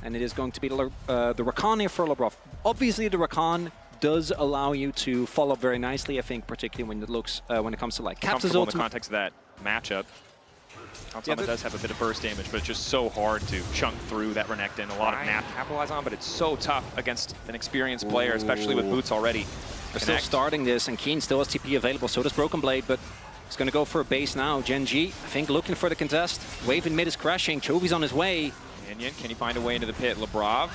and it is going to be the Rakan here for Labrov. Obviously, the Rakan does allow you to follow up very nicely, I think, particularly when it looks when it comes to like Caps' ultimate. In the context of that matchup. Hansama does have a bit of burst damage, but it's just so hard to chunk through that Renekton. A lot of nap to capitalize on, but it's so tough against an experienced player, especially with boots already. They're still starting this, and Keen still has TP available, so does Broken Blade, but he's going to go for a base now. Gen.G, I think, looking for the contest. Wave in mid is crashing. Chovy's on his way. Minion, can he find a way into the pit? Labrov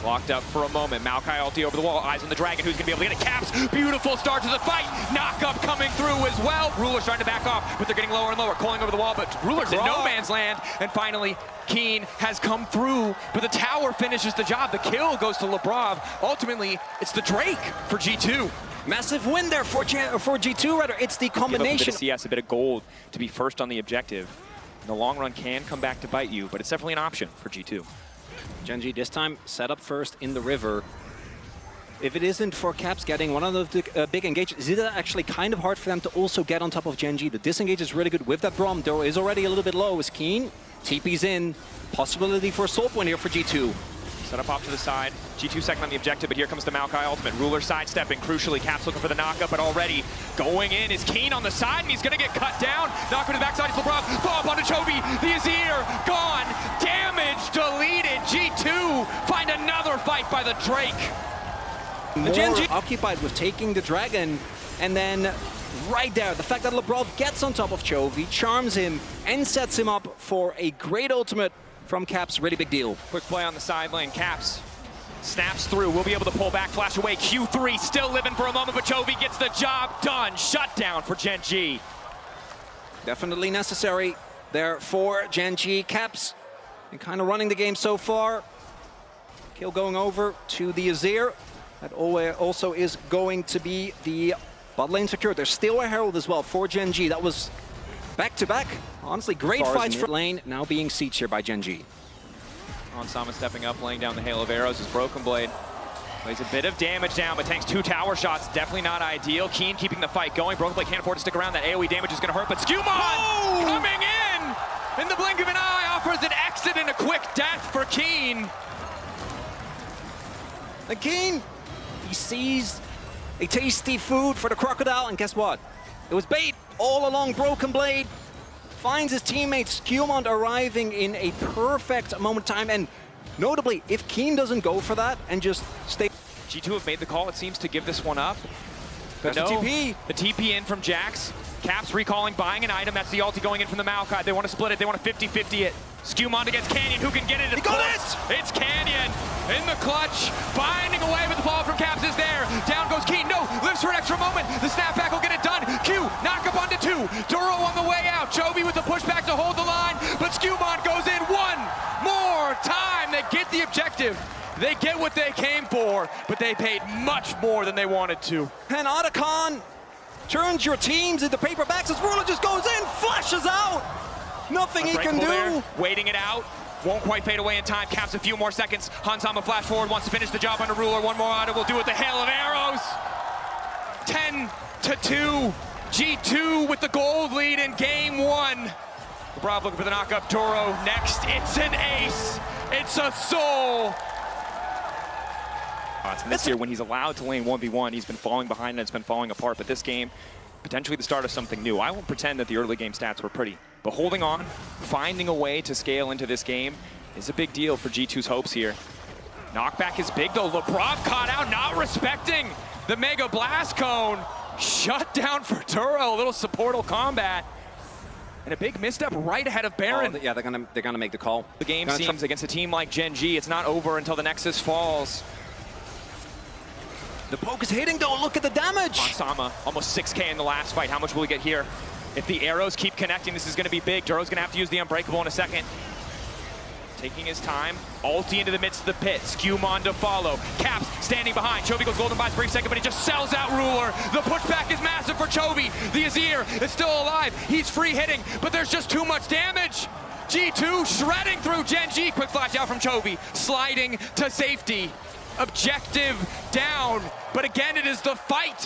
locked up for a moment. Maokai ulti over the wall. Eyes on the dragon. Who's going to be able to get it? Caps. Beautiful start to the fight. Knock up coming through as well. Ruler's trying to back off, but they're getting lower and lower. Calling over the wall, but Ruler's in no man's land. And finally, Keen has come through, but the tower finishes the job. The kill goes to Labrov. Ultimately, it's the Drake for G2. Massive win there for G2, rather. It's the combination. Give up a bit of CS, a bit of gold to be first on the objective. In the long run can come back to bite you, but it's definitely an option for G2. Gen.G this time set up first in the river. If it isn't for Caps getting one of the big engages, it's actually kind of hard for them to also get on top of Gen.G. The disengage is really good with that Braum. Though is already a little bit low. Is Keen. TP's in. Possibility for a Salt win here for G2. Set up off to the side. G2 second on the objective, but here comes the Maokai ultimate. Ruler sidestepping, crucially. Caps looking for the knockup, but already going in is Keen on the side, and he's going to get cut down. Knock to the backside, it's Labrov. Fall up onto Chovy. The Azir gone. Damage deleted. G2 find another fight by the Drake. The Gen.G occupied with taking the dragon, and then right there, the fact that Labrov gets on top of Chovy, charms him, and sets him up for a great ultimate from Caps, really big deal. Quick play on the side lane. Caps snaps through. We'll be able to pull back, flash away. Q3 still living for a moment, but Chovy gets the job done. Shut down for Gen.G. Definitely necessary there for Gen.G. Caps and kind of running the game so far. Kill going over to the Azir. That also is going to be the bot lane secure. There's still a Herald as well for Gen.G. That was back-to-back. Honestly, great fights for lane, now being sieged here by Gen.G. Onsama stepping up, laying down the hail of arrows. His Broken Blade lays a bit of damage down, but tanks 2 tower shots. Definitely not ideal. Keen keeping the fight going. Broken Blade can't afford to stick around. That AoE damage is going to hurt, but Skewmon coming in the blink of an eye, offers an exit and a quick death for Keen. And Keen, he sees a tasty food for the crocodile, and guess what? It was bait all along. Broken Blade finds his teammate Skewmon arriving in a perfect moment of time, and notably, if Keen doesn't go for that and just stay... G2 have made the call, it seems, to give this one up. But no, the TP in from Jax. Caps recalling, buying an item. That's the ulti going in from the Maokai. They want to split it. They want to 50-50 it. Skewmon against Canyon. Who can get it? He got it! It's Canyon in the clutch. Binding away, but the ball from Caps is there. Down goes Keen. No, lives for an extra moment. The snapback will get it done. Q, knock up onto 2. Duro on the way out. Chovy with the pushback to hold the line, but Skewmon goes in one more time. They get the objective. They get what they came for, but they paid much more than they wanted to. And Otacon turns your teams into paperbacks as Ruler just goes in, flashes out. Nothing he can do. There, waiting it out. Won't quite fade away in time. Caps a few more seconds. Hansama flash forward, wants to finish the job under Ruler. One more item will do it. The hail of arrows. 10-2. G2 with the gold lead in game 1. Labrov looking for the knockup. Duro next. It's an ace. It's a soul. And this year, when he's allowed to lane 1v1, he's been falling behind and it's been falling apart. But this game, potentially the start of something new. I won't pretend that the early game stats were pretty, but holding on, finding a way to scale into this game is a big deal for G2's hopes here. Knockback is big though. Labrov caught out, not respecting the Mega Blast Cone. Shut down for Duro, a little supportal combat. And a big misstep right ahead of Baron. Oh, yeah, they're gonna make the call. The game seems against a team like Gen.G, it's not over until the Nexus falls. The poke is hitting though, look at the damage! Onsama, almost 6K in the last fight. How much will we get here? If the arrows keep connecting, this is gonna be big. Duro's gonna have to use the Unbreakable in a second. Taking his time, ulti into the midst of the pit. Skewmon to follow. Caps standing behind. Chovy goes golden buys a brief second, but he just sells out Ruler. The pushback is massive for Chovy. The Azir is still alive. He's free hitting, but there's just too much damage. G2 shredding through Gen.G. Quick flash out from Chovy. Sliding to safety. Objective down, but again, it is the fight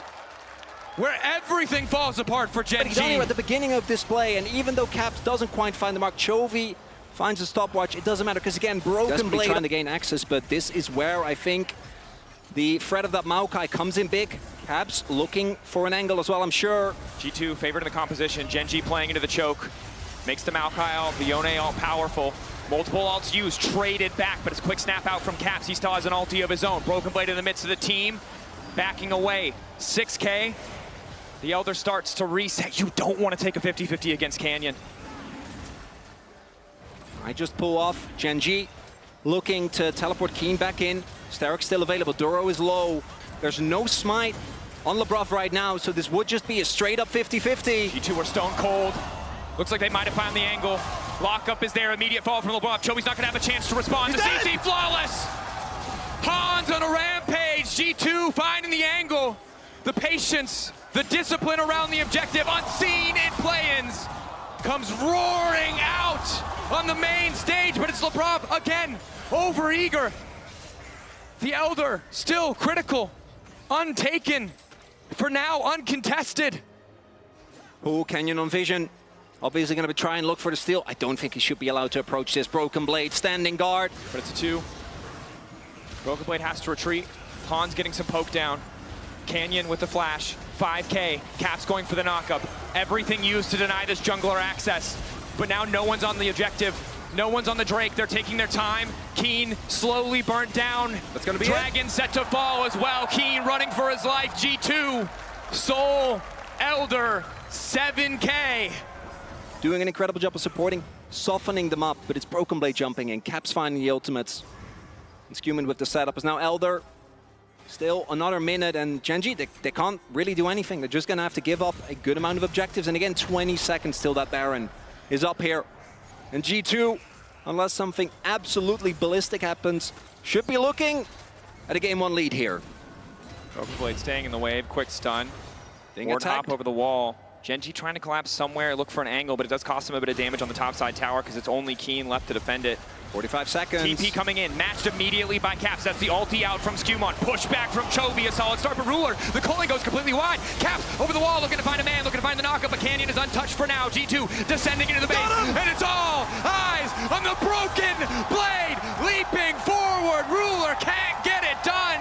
where everything falls apart for Gen.G. He's only at the beginning of this play, and even though Caps doesn't quite find the mark, Chovy finds a stopwatch. It doesn't matter because, again, Broken Blade trying to gain access, but this is where I think the threat of that Maokai comes in big. Caps looking for an angle as well, I'm sure. G2 favored in the composition. Gen.G playing into the choke. Makes the Maokai all, the Yone all powerful. Multiple ults used, traded back, but it's a quick snap out from Caps. He still has an ulti of his own. Broken Blade in the midst of the team, backing away. 6K. The Elder starts to reset. You don't want to take a 50-50 against Canyon. I just pull off. Gen.G looking to teleport Keen back in. Sterik's still available. Duro is low. There's no smite on Lebrov right now, so this would just be a straight up 50-50. G2 are stone cold. Looks like they might have found the angle. Lockup is there, immediate fall from Lebrov. Chobi's not gonna have a chance to respond. The CC flawless! Hans on a rampage. G2 finding the angle. The patience, the discipline around the objective, unseen in play-ins, comes roaring out on the main stage, but it's Lebrov again, over-eager. The Elder still critical, untaken, for now uncontested. Oh, Canyon on vision. Obviously going to try and look for the steal. I don't think he should be allowed to approach this. Broken Blade, standing guard. But it's a 2. Broken Blade has to retreat. Hans getting some poke down. Canyon with the flash. 5K. Caps going for the knockup. Everything used to deny this jungler access. But now no one's on the objective. No one's on the Drake. They're taking their time. Keen slowly burnt down. That's going to be Dragon set to fall as well. Keen running for his life. G2. Soul. Elder. 7K. Doing an incredible job of supporting, softening them up, but it's Broken Blade jumping in. Caps finding the ultimates. And Scuman with the setup is now Elder. Still another minute, and Gen.G, they can't really do anything. They're just gonna have to give up a good amount of objectives. And again, 20 seconds till that Baron is up here. And G2, unless something absolutely ballistic happens, should be looking at a game 1 lead here. Broken Blade staying in the wave, quick stun. Being Ward attacked. hop over the wall. Gen.G trying to collapse somewhere, look for an angle, but it does cost him a bit of damage on the top side tower because it's only Keen left to defend it. 45 seconds. TP coming in, matched immediately by Caps. That's the ulti out from Scumon. Push back from Chobi, a solid start, but Ruler, the culling goes completely wide. Caps over the wall, looking to find a man, looking to find the knockup, but Canyon is untouched for now. G2 descending into the base, and it's all eyes on the Broken Blade, leaping forward. Ruler can't get it done.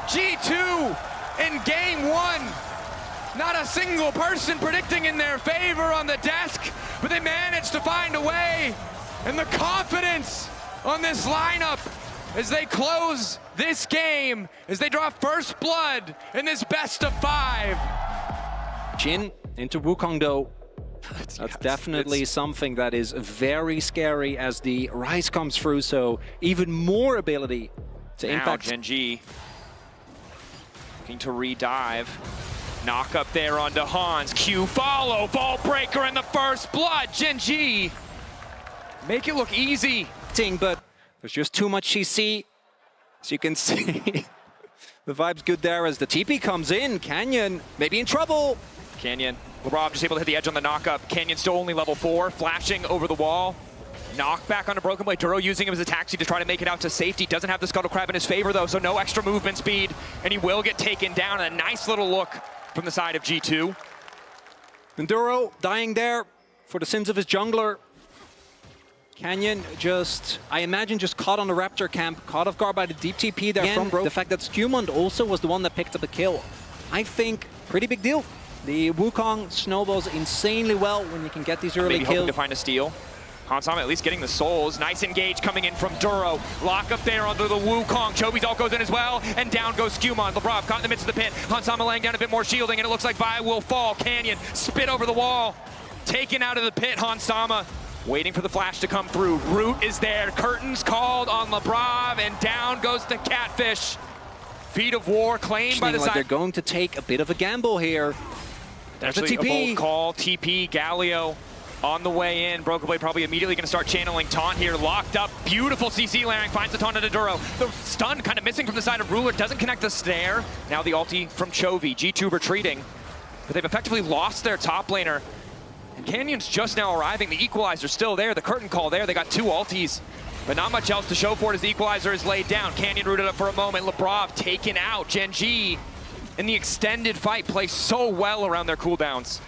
G2 in game 1. Not a single person predicting in their favor on the desk, but they managed to find a way. And the confidence on this lineup as they close this game, as they draw first blood in this best of 5. Jin into Wukong though. That's definitely something that is very scary as the Rise comes through, so even more ability to impact. Gen.G looking to re-dive. Knock up there onto Hans. Q follow, Vault Breaker in the first blood. Gen.G make it look easy. But there's just too much CC. As you can see, the vibe's good there as the TP comes in. Canyon maybe in trouble. Canyon, Lebrov just able to hit the edge on the knockup. Canyon still only level 4, flashing over the wall. Knock back onto Broken Blade. Duro using him as a taxi to try to make it out to safety. Doesn't have the Scuttle Crab in his favor though, so no extra movement speed. And he will get taken down. A nice little look from the side of G2. And Duro dying there for the sins of his jungler. Canyon just, I imagine, just caught on the Raptor camp, caught off guard by the deep TP there from Bro. The fact that Scumond also was the one that picked up a kill, I think, pretty big deal. The Wukong snowballs insanely well when you can get these early Maybe kills. hoping to find a steal. Hansama at least getting the souls. Nice engage coming in from Duro. Lock up there onto the Wukong. Chobi's ult goes in as well, and down goes Scumon. Lebrov caught in the midst of the pit. Hansama laying down a bit more shielding, and it looks like Vi will fall. Canyon spit over the wall. Taken out of the pit, Hansama. Waiting for the flash to come through. Root is there. Curtains called on Lebrov, and down goes the Catfish. Feet of War claimed by the side. They're going to take a bit of a gamble here. There's Actually, a TP. a bold call. TP, Galio on the way in. Broken Blade probably immediately going to start channeling taunt here. Locked up. Beautiful CC layering. Finds the taunt into Duro. The stun kind of missing from the side of Ruler. Doesn't connect the snare. Now the ulti from Chovy. G2 retreating. But they've effectively lost their top laner. And Canyon's just now arriving. The equalizer's still there. The curtain call there. They got 2 ultis. But not much else to show for it as the equalizer is laid down. Canyon rooted up for a moment. Lebrov taken out. Gen.G in the extended fight plays so well around their cooldowns.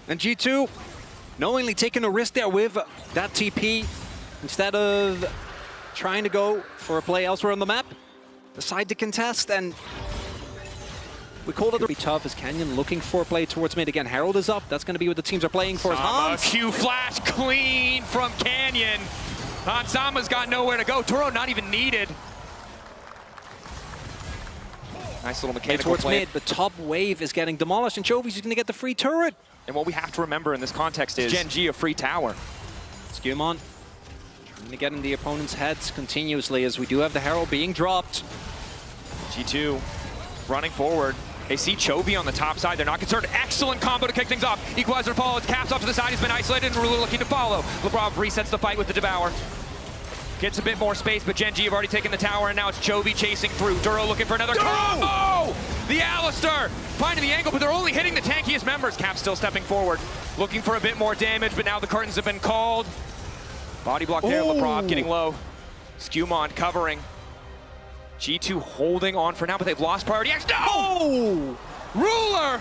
And G2 knowingly taking a risk there with that TP. Instead of trying to go for a play elsewhere on the map, decide to contest, and we called it. Be tough as Canyon looking for a play towards mid again. Herald is up. That's going to be what the teams are playing for. Q flash clean from Canyon. Hansama's got nowhere to go. Duro not even needed. Nice little mechanical towards play. mid. The top wave is getting demolished, and Chovy's going to get the free turret. And what we have to remember in this context is Gen.G a free tower. Skewmon trying to get in the opponent's heads continuously as we do have the Herald being dropped. G2 running forward. They see Chovy on the top side. They're not concerned. Excellent combo to kick things off. Equalizer follows. Caps off to the side. He's been isolated and really looking to follow. Lebrov resets the fight with the Devour. Gets a bit more space, but Gen.G have already taken the tower, and now it's Chovy chasing through. Duro looking for another combo! The Alistair finding the angle, but they're only hitting the tankiest members. Cap still stepping forward, looking for a bit more damage, but now the curtains have been called. Body block there, Lebrov getting low. Skewmon covering. G2 holding on for now, but they've lost priority. No! Oh! Ruler!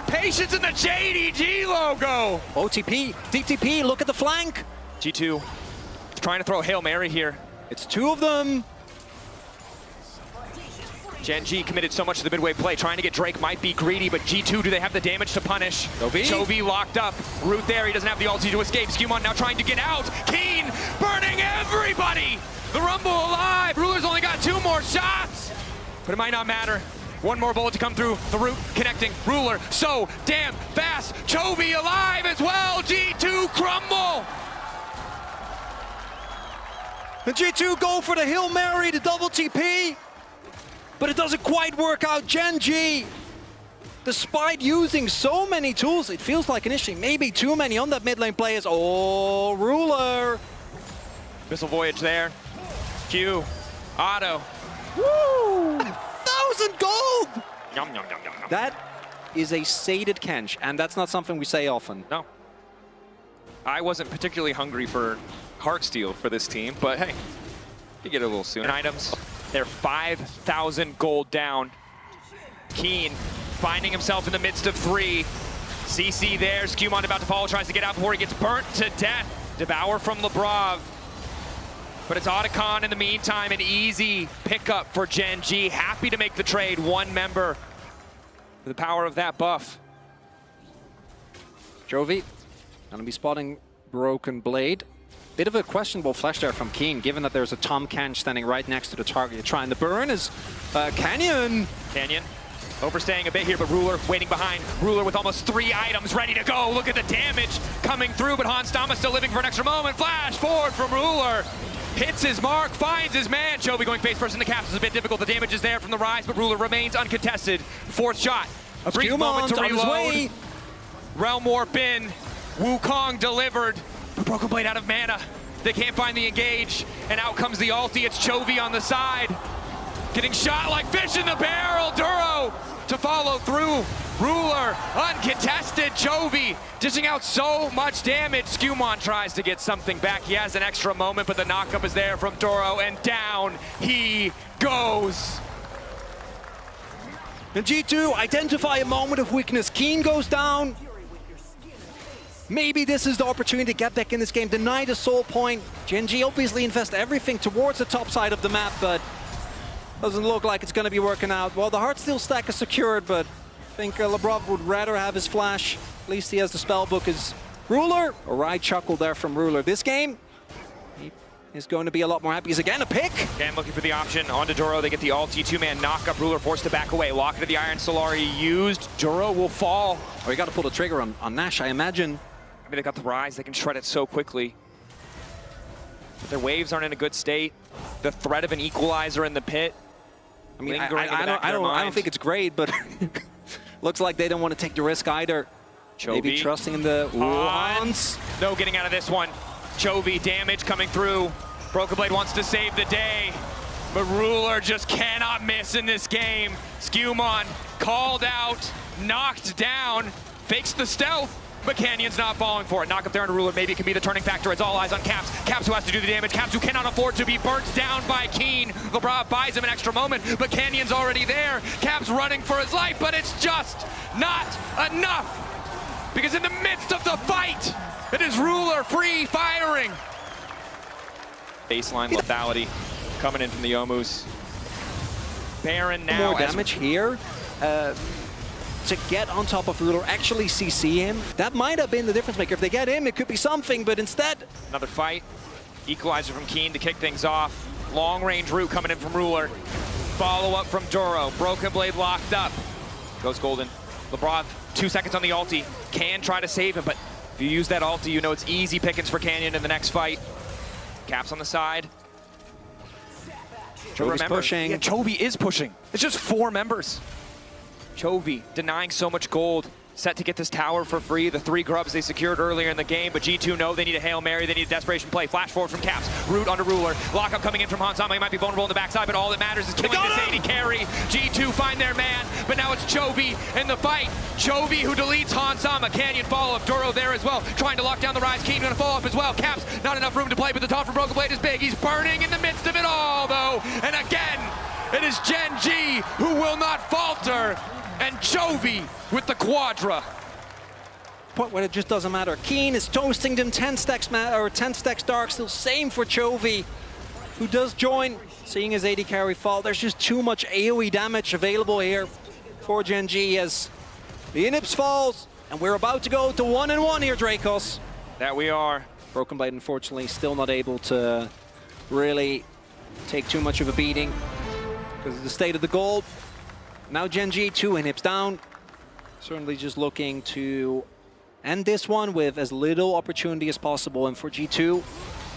Patience in the Gen.G logo! OTP, DTP, look at the flank! G2 trying to throw a Hail Mary here. It's two of them. Gen.G committed so much to the midway play. Trying to get Drake might be greedy, but G2, do they have the damage to punish? Chovy locked up. Root there, he doesn't have the ulti to escape. Skewmon now trying to get out. Keen burning everybody! The Rumble alive! Ruler's only got 2 more shots! But it might not matter. One more bullet to come through. The root connecting. Ruler so damn fast. Chovy alive as well. G2 crumble! The G2 go for the Hail Mary, the double TP, but it doesn't quite work out. Gen.G, despite using so many tools, it feels like initially maybe too many on that mid lane players. Oh, Ruler. Missile Voyage there. Q, Auto. Woo! 1,000 gold! Yum, yum, yum, yum, yum. That is a sated Kench, and that's not something we say often. No. I wasn't particularly hungry for Heartsteel for this team, but hey, you get it a little sooner. Items, they're 5,000 gold down. Keen finding himself in the midst of 3. CC there, Skewmon about to follow, tries to get out before he gets burnt to death. Devour from Lebrov. But it's Otacon in the meantime, an easy pickup for Gen.G. Happy to make the trade, 1 member for the power of that buff. Chovy gonna be spotting Broken Blade. Bit of a questionable flash there from Keen, given that there's a Tom Kench standing right next to the target. Trying to burn is Canyon. Canyon overstaying a bit here, but Ruler waiting behind. Ruler with almost 3 items ready to go. Look at the damage coming through, but Hansama still living for an extra moment. Flash forward from Ruler. Hits his mark, finds his man. Chovy going face first in the caps is a bit difficult. The damage is there from the rise, but Ruler remains uncontested. 4th shot. A brief moment to reload. Realm Warp in. Wukong delivered. But Broken Blade out of mana. They can't find the engage, and out comes the ulti. It's Chovy on the side. Getting shot like fish in the barrel. Duro to follow through. Ruler, uncontested. Chovy dishing out so much damage. Skewmon tries to get something back. He has an extra moment, but the knockup is there from Duro, and down he goes. And G2 identify a moment of weakness. Keen goes down. Maybe this is the opportunity to get back in this game. Deny the soul point. Gen.G obviously invest everything towards the top side of the map, but doesn't look like it's going to be working out. Well, the Heartsteel stack is secured, but I think Lebrov would rather have his flash. At least he has the spellbook as Ruler. A right chuckle there from Ruler. This game, he is going to be a lot more happy. He's again a pick. Again, looking for the option onto Duro. They get the ulti, 2-man knockup. Ruler forced to back away. Lock into the Iron Solar he used. Duro will fall. Oh, you got to pull the trigger on Nash, I imagine. I mean, they got the rise. They can shred it so quickly. But their waves aren't in a good state. The threat of an equalizer in the pit. I mean, I don't think it's great, but looks like they don't want to take the risk either. Chovy. Maybe trusting in the Hans. No getting out of this one. Chovy, damage coming through. Broken Blade wants to save the day, but Ruler just cannot miss in this game. Skewmon called out, knocked down, fakes the stealth, but Canyon's not falling for it. Knock up there on Ruler, maybe it can be the turning factor. It's all eyes on Caps. Caps who has to do the damage. Caps who cannot afford to be burnt down by Keen. Lebrov buys him an extra moment, but Canyon's already there. Caps running for his life, but it's just not enough. because in the midst of the fight, it is Ruler free firing. Baseline lethality coming in from the Omus. Baron now. More damage here to get on top of Ruler, actually CC him. That might have been the difference maker. If they get him, it could be something, but instead... Another fight. Equalizer from Keen to kick things off. Long range route coming in from Ruler. Follow up from Duro. Broken Blade locked up. Goes Golden. Lebrov, 2 seconds on the ulti. Can try to save him, but if you use that ulti, you know it's easy pickings for Canyon in the next fight. Caps on the side. Chovy's pushing. Yeah, Chovy is pushing. It's just 4 members. Chovy denying so much gold. Set to get this tower for free. The 3 grubs they secured earlier in the game, but G2 know they need a Hail Mary, they need a desperation play. Flash forward from Caps, root onto Ruler. Lockup coming in from Hansama, he might be vulnerable on the backside, but all that matters is killing this 80 carry. G2 find their man, but now it's Chovy in the fight. Chovy who deletes Hansama. Canyon follow-up, Duro there as well, trying to lock down the rise. Keen gonna follow up as well. Caps, not enough room to play, but the taunt from Broken Blade is big. He's burning in the midst of it all, though. And again, it is Gen.G who will not falter, and Chovy with the quadra. Point where it just doesn't matter. Keen is toasting them 10 stacks dark. Still same for Chovy, who does join, seeing his 80 carry fall. There's just too much AoE damage available here for Gen.G as the Inips falls, and we're about to go to 1-1 here, Dracos. That we are. Broken Blade, unfortunately, still not able to really take too much of a beating because of the state of the gold. Now Gen.G, 2 Inips down. Certainly just looking to end this one with as little opportunity as possible. And for G2,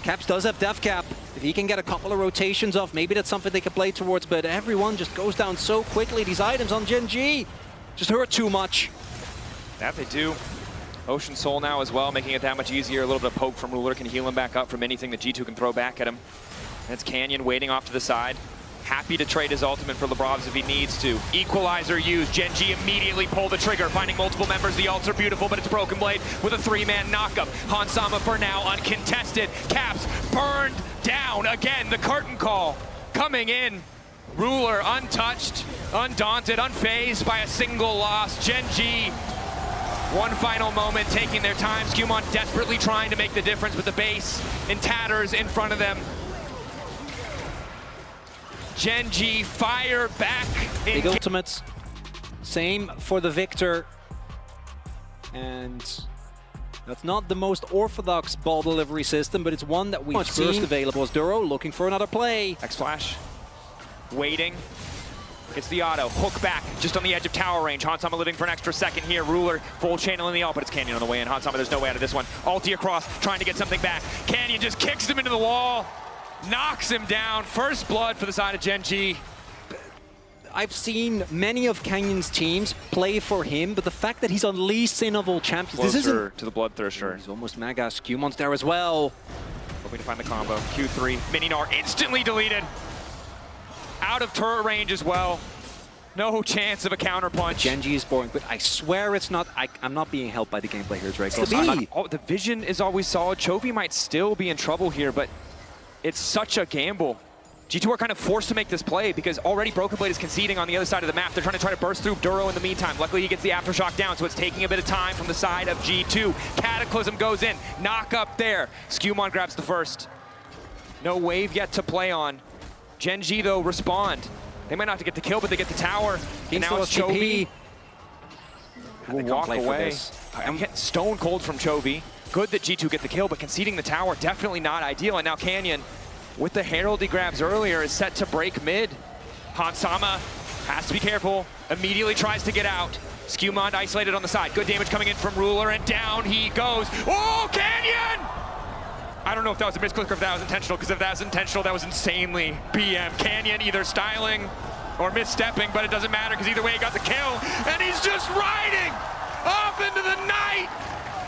Caps does have Death Cap. If he can get a couple of rotations off, maybe that's something they can play towards, but everyone just goes down so quickly. These items on Gen.G just hurt too much. That they do. Ocean Soul now as well, making it that much easier. A little bit of poke from Ruler can heal him back up from anything that G2 can throw back at him. And it's Canyon waiting off to the side. Happy to trade his ultimate for Lebrov's if he needs to. Equalizer used. Gen.G immediately pull the trigger, finding multiple members. The ults are beautiful, but it's Broken Blade with a 3-man knockup. Hansama for now uncontested. Caps burned down again. The curtain call coming in. Ruler untouched, undaunted, unfazed by a single loss. Gen.G, one final moment, taking their time. Skewmon desperately trying to make the difference with the base in tatters in front of them. Gen.G fire back in. Big ultimates. Same for the Victor. And that's not the most orthodox ball delivery system, but it's one that we've seen. First available as Duro looking for another play. X-Flash. Waiting. Gets the auto. Hook back just on the edge of tower range. Hansama living for an extra second here. Ruler full channel in the ult, but it's Canyon on the way in. Hansama, there's no way out of this one. Ulti across, trying to get something back. Canyon just kicks him into the wall. Knocks him down. First blood for the side of Gen.G. I've seen many of Canyon's teams play for him, but the fact that he's on least sin of all champions, Closer this isn't to the Bloodthirster. He's almost mega. Skewmon's there as well. Hoping to find the combo. Q3. Mininar instantly deleted. Out of turret range as well. No chance of a counterpunch. Gen.G is boring, but I swear it's not. I'm not being helped by the gameplay here, Drake. The vision is always solid. Chovy might still be in trouble here, but it's such a gamble. G2 are kind of forced to make this play because already Broken Blade is conceding on the other side of the map. They're trying to burst through Duro in the meantime. Luckily, he gets the Aftershock down, so it's taking a bit of time from the side of G2. Cataclysm goes in. Knock up there. Skewmon grabs the first. No wave yet to play on. Gen.G, though, respond. They might not get the kill, but they get the tower. And now it's Chovy. Will walk away. I'm getting stone cold from Chovy. Good that G2 get the kill, but conceding the tower, definitely not ideal. And now Canyon, with the herald he grabs earlier, is set to break mid. Hansama has to be careful, immediately tries to get out. Skewmon isolated on the side. Good damage coming in from Ruler, and down he goes. Oh, Canyon! I don't know if that was a misclick or if that was intentional, because if that was intentional, that was insanely BM. Canyon either styling or misstepping, but it doesn't matter, because either way he got the kill, and he's just riding off into the night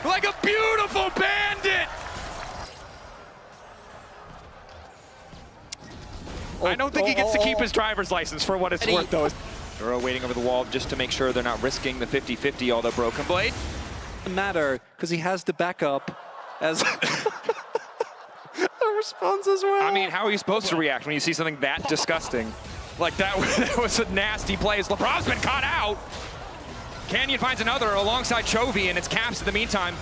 like a beautiful bandit. I don't think he gets to keep his driver's license for what it's worth, though. Duro waiting over the wall just to make sure they're not risking the 50-50, although Broken Blade. Doesn't matter, because he has the backup as the response as well. I mean, how are you supposed to react when you see something that disgusting? Like that was a nasty play. Lebrov's been caught out. Canyon finds another alongside Chovy, and it's Caps in the meantime.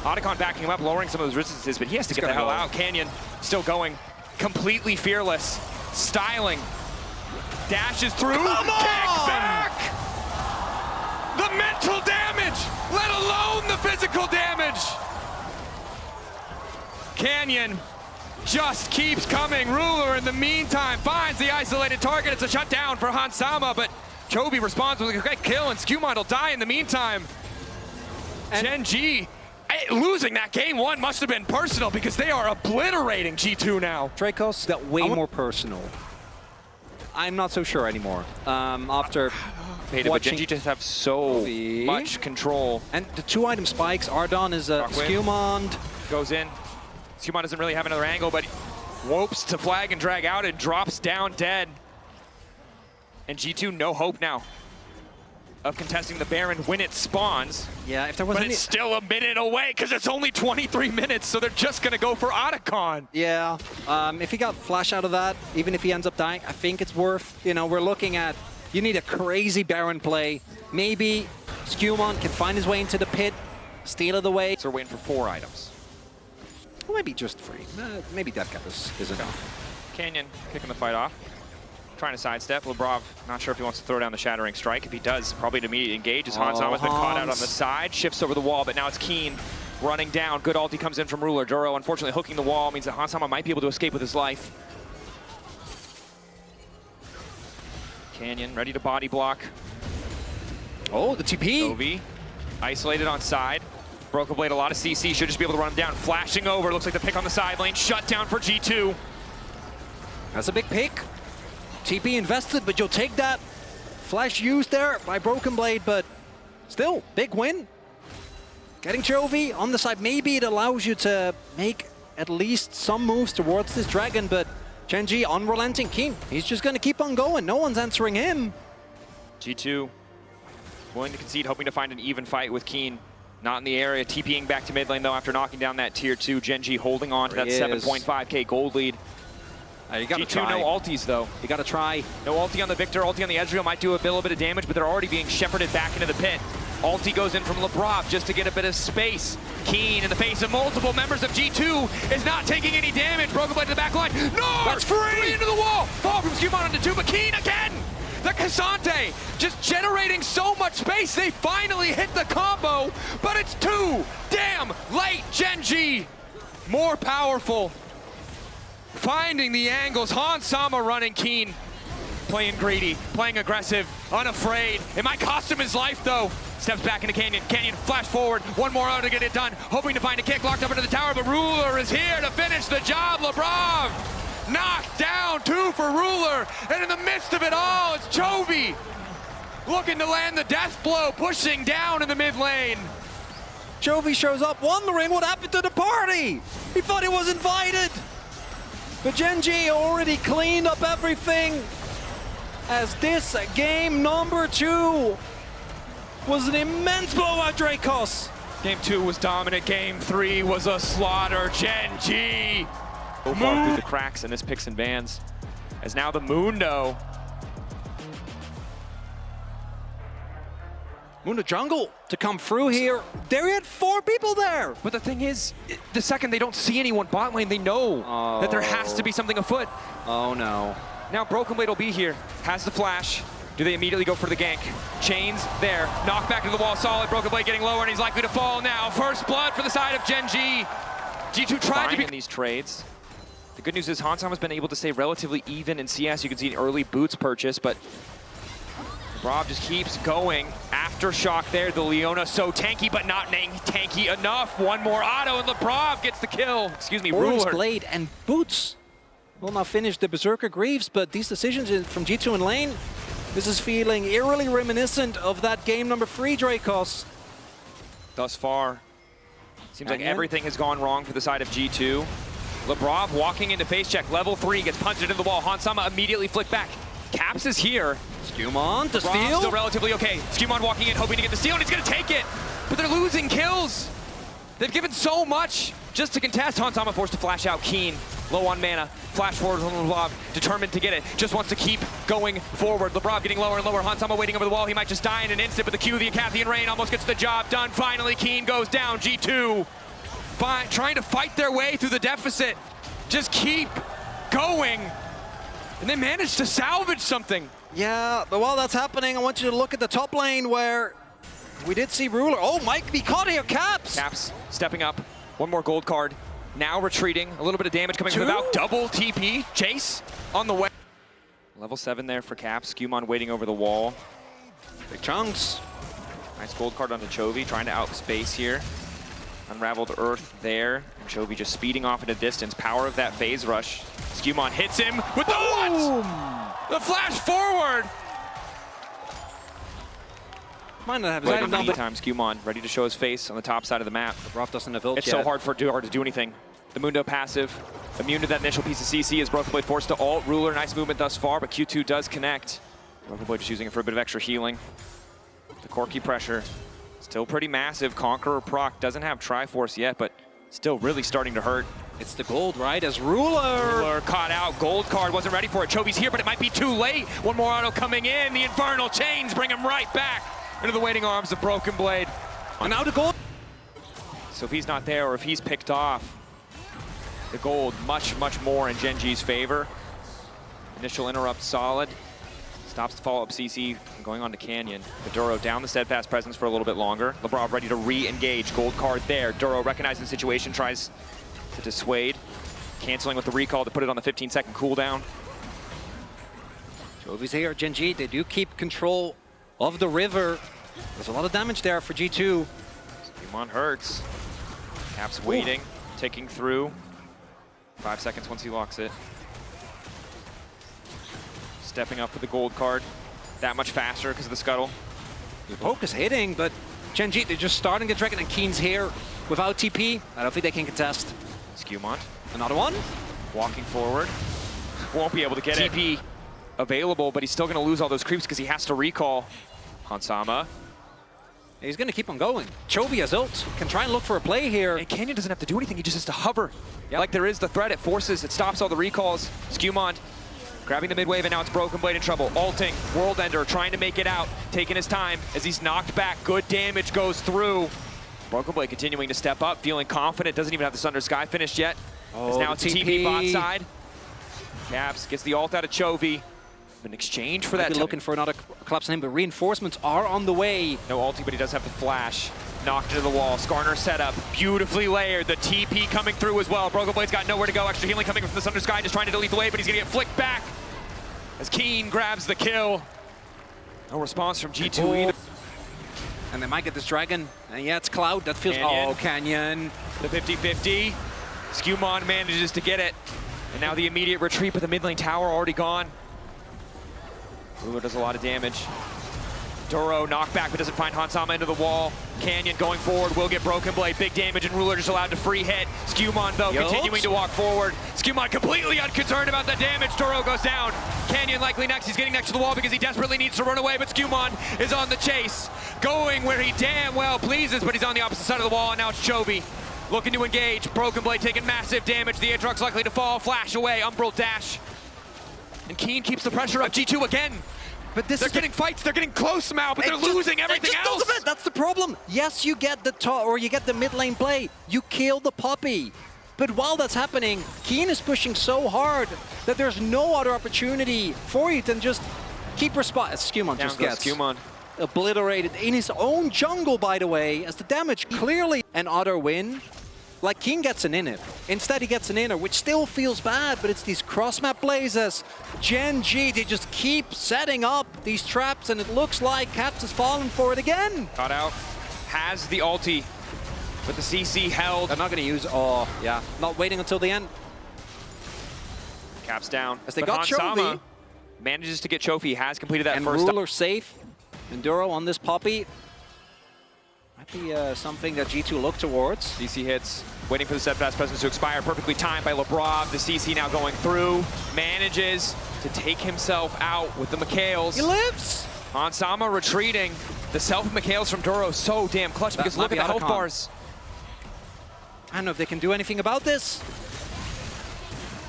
Otacon backing him up, lowering some of those resistances, but he has to get the hell out. Canyon still going, completely fearless, styling, dashes through, kick back! The mental damage, let alone the physical damage! Canyon just keeps coming. Ruler in the meantime finds the isolated target. It's a shutdown for Hansama, but Chovy responds with a great kill, and Skewmon will die in the meantime. Gen.G losing that game one must have been personal because they are obliterating G2 now. Dracos, that way more personal. I'm not so sure anymore. After but Gen.G just have so much control. And the 2-item spikes are done as Skewmon goes in. Skewmon doesn't really have another angle, but whoops to flag and drag out and drops down dead. And G2 no hope now of contesting the Baron when it spawns. Yeah, if there was it's still a minute away because it's only 23 minutes, so they're just gonna go for Otacon. Yeah, if he got flash out of that, even if he ends up dying, I think it's worth, you know, we're looking at, you need a crazy Baron play. Maybe Skewmon can find his way into the pit, steal it away. So we're waiting for 4 items. Or maybe just 3. Maybe Death Cap is enough. Canyon kicking the fight off. Trying to sidestep. Lebrov not sure if he wants to throw down the Shattering Strike. If he does, probably to immediately engage as Hansama's been caught out on the side. Shifts over the wall, but now it's Keen running down. Good ulti comes in from Ruler. Duro unfortunately hooking the wall means that Hansama might be able to escape with his life. Canyon ready to body block. Oh, the TP. Chovy isolated on side. Broken Blade, a lot of CC, should just be able to run him down. Flashing over, looks like the pick on the side lane. Shut down for G2. That's a big pick. TP invested, but you'll take that. Flash used there by Broken Blade, but still, big win. Getting Chovy on the side, maybe it allows you to make at least some moves towards this dragon, but Gen.G unrelenting Keen. He's just gonna keep on going. No one's answering him. G2 willing to concede, hoping to find an even fight with Keen. Not in the area, TPing back to mid lane though after knocking down that tier 2. Gen.G holding on to that 7.5k gold lead. You gotta G2 try. no ultis though. You gotta try. No ulti on the Victor, ulti on the Ezreal might do a little bit of damage, but they're already being shepherded back into the pit. Ulti goes in from Lebrov just to get a bit of space. Keen in the face of multiple members of G2 is not taking any damage. Broken Blade to the back line. No! That's free! 3 into the wall! Fall from Skewmon into 2, but Keen again! The Cassante just generating so much space. They finally hit the combo, but it's too damn late. Gen.G more powerful. Finding the angles. Hansama running Keen. Playing greedy, playing aggressive, unafraid. It might cost him his life though. Steps back into Canyon. Canyon flash forward. One more out to get it done. Hoping to find a kick locked up into the tower, but Ruler is here to finish the job. Lebrov knocked down 2 for Ruler. And in the midst of it all, it's Chovy looking to land the death blow, pushing down in the mid lane. Chovy shows up wondering what happened to the party. He thought he was invited. But Gen.G already cleaned up everything, as this game number 2 was an immense blowout, Dracos. Game 2 was dominant, game 3 was a slaughter. Gen.G so far through the cracks in this picks and bans, as now the Mundo. Mundo jungle to come through here. There had 4 people there. But the thing is, the second they don't see anyone bot lane, they know that there has to be something afoot. Oh no. Now Broken Blade will be here, has the flash. Do they immediately go for the gank? Chains there, knock back to the wall, solid. Broken Blade getting lower and he's likely to fall now. First blood for the side of Gen.G. G2 tried to be in these trades. The good news is Hansama's been able to stay relatively even in CS. You can see an early boots purchase, but Rob just keeps going. Aftershock there, the Leona so tanky, but not tanky enough. One more auto and Lebrov gets the kill. Excuse me, Ruler. Blade and Boots will now finish the Berserker Greaves, but these decisions from G2 in lane, this is feeling eerily reminiscent of that game number 3, Dracos. Thus far, seems like everything has gone wrong for the side of G2. Lebrov walking into face check, level 3, gets punched into the wall. Hansama immediately flicked back. Caps is here. Skewmon to steal. Still relatively okay. Skewmon walking in, hoping to get the steal, and he's gonna take it. But they're losing kills. They've given so much just to contest. Hansama forced to flash out Keen. low on mana. Flash forward from LeBron, determined to get it. Just wants to keep going forward. LeBron getting lower and lower. Hansama waiting over the wall. He might just die in an instant, but the Q, the Acathian Rain almost gets the job done. Finally, Keen goes down. G2 trying to fight their way through the deficit. Just keep going. And they managed to salvage something. Yeah, but while that's happening, I want you to look at the top lane where we did see Ruler. Oh, Mike be caught here, Caps. Caps stepping up. One more gold card. Now retreating. A little bit of damage coming from about double TP. Chase on the way. Level 7 there for Caps. Skewmon waiting over the wall. Big chunks. Nice gold card onto Chovy, trying to outspace here. Unraveled Earth there. And Chovy just speeding off at a distance. Power of that phase rush. Skewmon hits him with the what? The flash forward! Might not have Waiting in the meantime, Skewmon ready to show his face on the top side of the map. The Roth doesn't have ult It's yet. so hard to do anything. The Mundo passive, immune to that initial piece of CC, is Broken Blade forced to ult. Ruler, nice movement thus far, but Q2 does connect. Broken Blade just using it for a bit of extra healing. The Corki pressure, still pretty massive. Conqueror proc doesn't have Triforce yet, but still really starting to hurt. It's the gold, right? As Ruler Caught out, gold card, wasn't ready for it. Chovy's here, but it might be too late. One more auto coming in. The Infernal Chains bring him right back into the waiting arms of Broken Blade. And now the gold. So if he's not there, or if he's picked off, the gold much more in GenG's favor. Initial interrupt solid. Stops the follow-up CC from going on to Canyon. But Duro down the steadfast presence for a little bit longer. Lebrov ready to re-engage. Gold card there. Duro recognizing the situation, tries to dissuade. Canceling with the recall to put it on the 15-second cooldown. Chovy's here, Gen.G. They do keep control of the river. There's a lot of damage there for G2. Skewmon hurts. Caps waiting, ticking through. 5 seconds once he locks it. Stepping up for the gold card. That much faster because of the scuttle. The poke is hitting, but Gen.G, they're just starting the dragon, and Keen's here without TP. I don't think they can contest. Skewmon. Another one. Walking forward. Won't be able to get TP available, but he's still going to lose all those creeps because he has to recall. Hansama. He's going to keep on going. Chovy has ult. Can try and look for a play here. And Canyon doesn't have to do anything. He just has to hover. Yep. Like there is the threat. It forces. It stops all the recalls. Skewmon grabbing the mid wave, and now it's Broken Blade in trouble. Ulting. World Ender trying to make it out. Taking his time as he's knocked back. Good damage goes through. Broken Blade continuing to step up. Feeling confident. Doesn't even have the Sunder Sky finished yet. Oh, now it's TP bot side. Caps gets the ult out of Chovy. In exchange for that. Looking for another collapse on him, but reinforcements are on the way. No ulti, but he does have the flash. Knocked into the wall. Skarner setup. Beautifully layered. The TP coming through as well. Broken Blade's got nowhere to go. Extra healing coming from the Sunder Sky, just trying to delete the wave, but he's going to get flicked back as Keen grabs the kill. No response from G2 either. And they might get this dragon. And yeah, it's Cloud. That feels... Canyon. Oh, Canyon. The 50-50. Skewmon manages to get it. And now the immediate retreat, but the mid lane tower already gone. Ruler does a lot of damage. Duro knockback, but doesn't find Hansama into the wall. Canyon going forward will get Broken Blade. Big damage, and Ruler just allowed to free hit. Skewmon, though, continuing to walk forward. Skewmon completely unconcerned about the damage. Duro goes down. Canyon likely next. He's getting next to the wall because he desperately needs to run away, but Skewmon is on the chase. Going where he damn well pleases, but he's on the opposite side of the wall, and now it's Chovy looking to engage. Broken Blade taking massive damage. The Aatrox likely to fall. Flash away. Umbral dash. And Keen keeps the pressure up. G2 again. But this They're getting fights. They're getting close now, but they're losing everything else. That's the problem. Yes, you get the top, or you get the mid lane play. You kill the Poppy. But while that's happening, Keen is pushing so hard that there's no other opportunity for you than just keep responding. Skewmon just gets obliterated in his own jungle, by the way, as the damage clearly an other win. Like, Keen gets an inner. Instead, he gets an inner, which still feels bad, but it's these cross-map plays as Gen.G, they just keep setting up these traps, and it looks like Caps has fallen for it again. Caught out. Has the ulti, but the CC held. They're not going to use... Oh, yeah. Not waiting until the end. Caps down. As they but got Chovy. Manages to get Chovy, has completed that and first. Ruler safe. Enduro on this Poppy. Might be something that G2 look towards. CC hits, waiting for the steadfast presence to expire. Perfectly timed by Lebrov. The CC now going through. Manages to take himself out with the Mikhails. He lives! Hansama retreating. The self of Mikhails from Duro so damn clutch because look at the health bars. I don't know if they can do anything about this.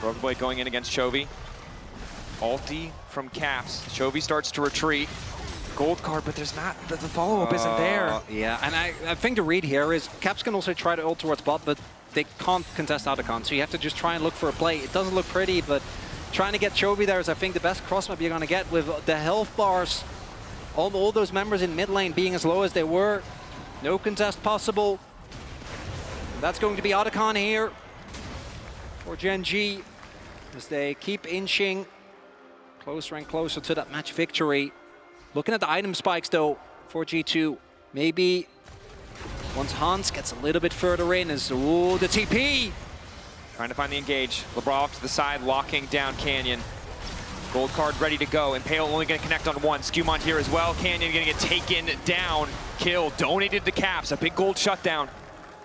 Broken Blade going in against Chovy. Ulti from Caps. Chovy starts to retreat. Gold card, but there's not, the follow-up isn't there. Yeah, and I think the read here is Caps can also try to ult towards bot, but they can't contest Otacon, so you have to just try and look for a play. It doesn't look pretty, but trying to get Chovy there is, I think, the best cross map you're going to get with the health bars. All those members in mid lane being as low as they were. No contest possible. That's going to be Otacon here for Gen.G as they keep inching closer and closer to that match victory. Looking at the item spikes, though, for G2. Maybe once Hans gets a little bit further in as, ooh, the TP. Trying to find the engage. LeBron to the side, locking down Canyon. Gold card ready to go. Impale only going to connect on one. Skewmont here as well. Canyon going to get taken down. Kill donated to Caps. A big gold shutdown.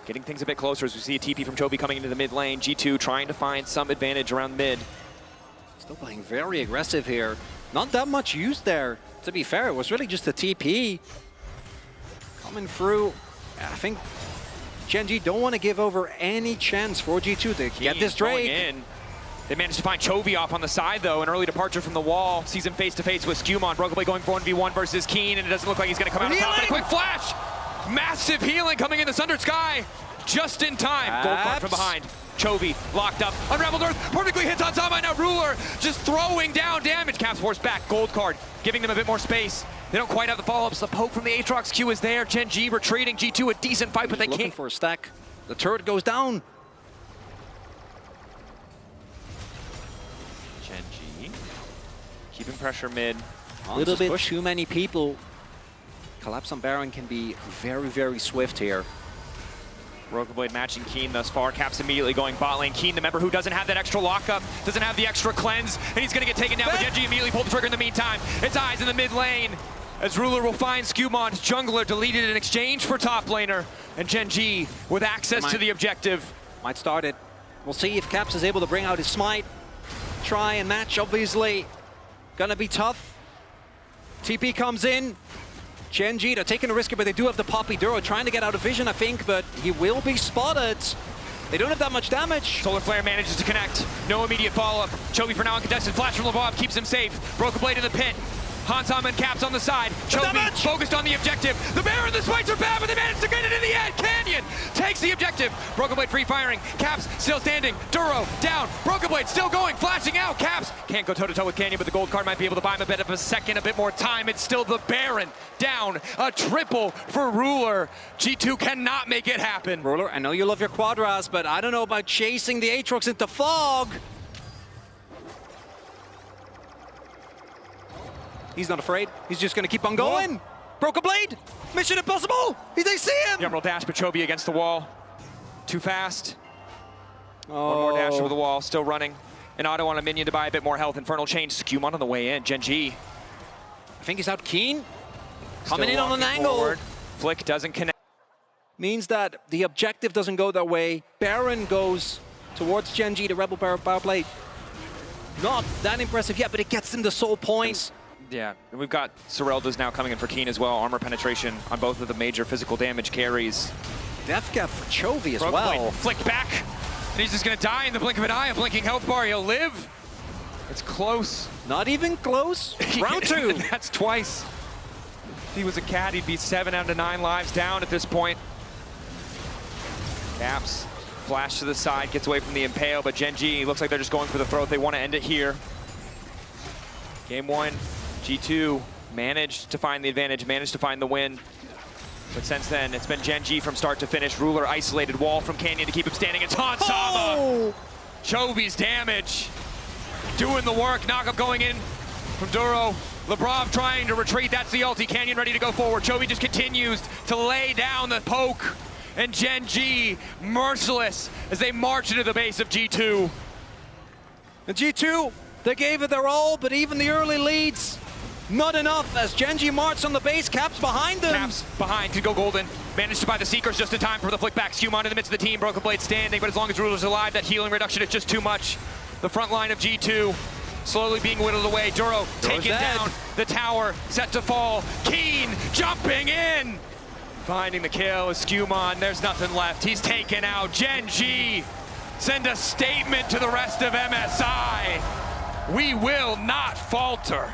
Getting things a bit closer as we see a TP from Chovy coming into the mid lane. G2 trying to find some advantage around mid. Still playing very aggressive here. Not that much used there. To be fair, it was really just a TP coming through. I think Gen.G don't want to give over any chance for G2 to get this Drake. In. They managed to find Chovy off on the side, though. An early departure from the wall. Sees him face-to-face with Skewmon. Broken Blade going for 1v1 versus Keen, and it doesn't look like he's going to come out on top. But a quick flash! Massive healing coming in the Sundered Sky. Just in time. Gold card from behind. Chovy locked up. Unraveled Earth perfectly hits on Zama. Now Ruler just throwing down damage. Caps force back. Gold card giving them a bit more space. They don't quite have the follow-ups. The poke from the Aatrox Q is there. Gen.G retreating. G2 a decent fight, but they looking can't. For a stack. The turret goes down. Gen.G keeping pressure mid. A little bit too many people. Collapse on Baron can be very, very swift here. Broken Blade matching Keen thus far. Caps immediately going bot lane. Keen, the member who doesn't have that extra lockup, doesn't have the extra cleanse, and he's going to get taken down. But Gen.G immediately pulled the trigger in the meantime. It's Eyes in the mid lane as Ruler will find Skewmon's jungler deleted in exchange for top laner. And Gen.G with access to the objective. Might start it. We'll see if Caps is able to bring out his smite. Try and match, obviously. Gonna be tough. TP comes in. Gen.G, they're taking a risk, but they do have the Poppy Duro trying to get out of vision, I think, but he will be spotted. They don't have that much damage. Solar Flare manages to connect. No immediate follow-up. Chovy for now uncontested. Flash from LeBron keeps him safe. Broken Blade in the pit. Hansam and Caps on the side. Chovy focused on the objective. The Baron, the smites are bad, but they managed to get it in the end. Canyon takes the objective. Broken Blade free firing. Caps still standing. Duro down. Broken Blade still going. Flashing out. Caps can't go toe-to-toe with Canyon, but the gold card might be able to buy him a bit of a second, a bit more time. It's still the Baron down. A triple for Ruler. G2 cannot make it happen. Ruler, I know you love your Quadras, but I don't know about chasing the Aatrox into fog. He's not afraid. He's just going to keep on going. Broken Blade. Mission impossible. They see him. The Emerald dash, but Chovy against the wall. Too fast. Oh. One more dash over the wall. Still running. An auto on a minion to buy a bit more health. Infernal Chain. Skewmon on the way in. Gen.G. I think he's out Keen. Coming in on an angle. Forward. Flick doesn't connect. Means that the objective doesn't go their way. Baron goes towards Gen.G, the Rebel Power Play. Not that impressive yet, but it gets them the soul points. Yeah, and we've got Sorelda's now coming in for Keen as well. Armor penetration on both of the major physical damage carries. Death cap for Chovy as well. Flicked back, and he's just gonna die in the blink of an eye. A blinking health bar, he'll live. It's close. Not even close. Round 2. That's twice. If he was a cat, he'd be 7 out of 9 lives down at this point. Caps, flash to the side, gets away from the Impale, but Gen.G looks like they're just going for the throat. They want to end it here. Game 1. G2 managed to find the advantage, managed to find the win. But since then, it's been Gen.G from start to finish. Ruler isolated wall from Canyon to keep him standing. It's Hansama. Oh! Chovy's damage. Doing the work. Knockup going in from Duro. Lebrov trying to retreat. That's the ulti. Canyon ready to go forward. Chovy just continues to lay down the poke. And Gen.G merciless as they march into the base of G2. And G2, they gave it their all, but even the early leads, not enough as Gen.G march on the base. Caps behind them. Caps behind to go golden. Managed to buy the Seekers just in time for the flick back. Skewmon in the midst of the team. Broken Blade standing, but as long as Ruler's alive, that healing reduction is just too much. The front line of G2 slowly being whittled away. Duro taking down the tower, set to fall. Keen jumping in. Finding the kill is Skewmon. There's nothing left. He's taken out. Gen.G send a statement to the rest of MSI. We will not falter.